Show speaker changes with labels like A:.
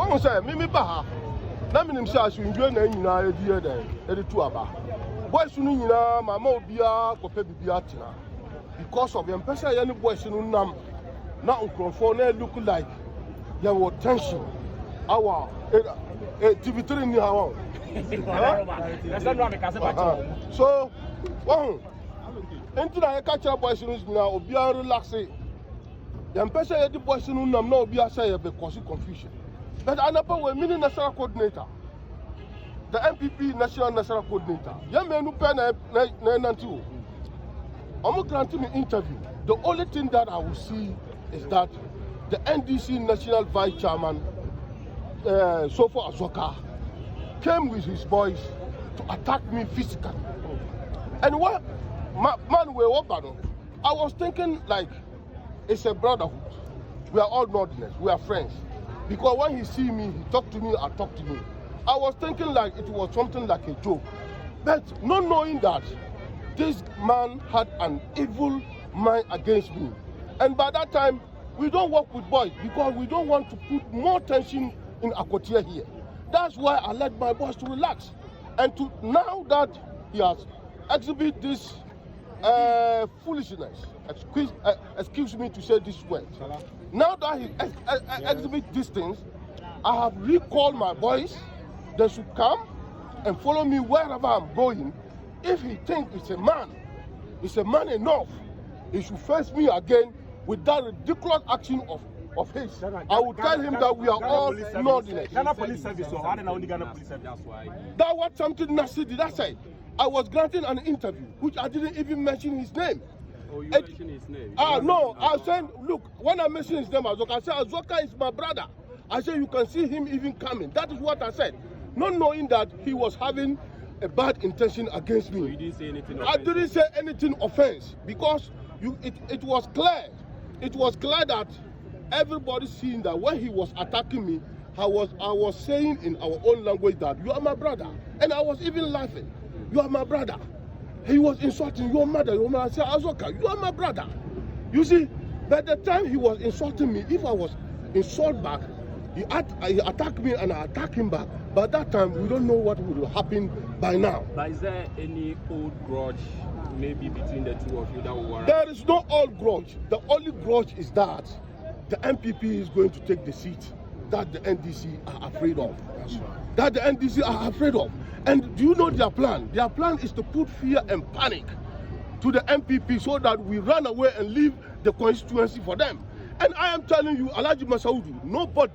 A: One say, Mimi Baha. Namin says, you enjoy an idea then, two about. Boys, you know, Mamma Bia, Cope Biatina. Because of the Empesa, any boys in Nam, now Cronfone look like there was tension. Our TV3 in our so, one, into the catcher boys now, be relaxing. The Empesa, the boys in Nam, no be a say because of confusion. But I never were mini national coordinator. The MPP national coordinator. Young man who pen Nantu. I'm granting an interview. The only thing that I will see is that the NDC national vice chairman, Azoka, came with his boys to attack me physically. And what man we were I was thinking like it's a brotherhood. We are all Northerners, we are friends. Because when he see me, he talk to me, I talk to me. I was thinking like it was something like a joke. But not knowing that this man had an evil mind against me. And by that time, we don't work with boys because we don't want to put more tension in Akotia here. That's why I let my boys to relax. And to now that he has exhibited this foolishness, excuse me to say this word. Now that he exhibits these things, I have recalled my boys. They should come and follow me wherever I'm going. If he thinks it's a man enough, he should face me again with that ridiculous action of his. I will tell him that we are all Northerners.
B: Ghana Police Service, so how did Ghana Police Service? That's why.
A: That was something nasty. Did I say? I was granting an interview, which I didn't even mention his name.
C: Oh, you mentioned his name?
A: No, I said, look, when I mentioned his name, Azoka, I said, Azoka is my brother. I said, you can see him even coming. That is what I said. Not knowing that he was having a bad intention against me.
C: So you didn't say anything
A: I didn't say anything offense because it was clear. It was clear that everybody seeing that when he was attacking me, I was saying in our own language that you are my brother. And I was even laughing. You are my brother. He was insulting your mother. Your mother said, Azoka, you are my brother. You see, by the time he was insulting me, if I was insulted back, he attacked me and I attacked him back. By that time, we don't know what will happen by now.
C: But is there any old grudge maybe between the two of you that will warrant?
A: There is no old grudge. The only grudge is that the MPP is going to take the seat that the NDC are afraid of. That's right. That the NDC are afraid of. And do you know their plan? Their plan is to put fear and panic to the MPP so that we run away and leave the constituency for them. And I am telling you, Alhaji Masawudu, nobody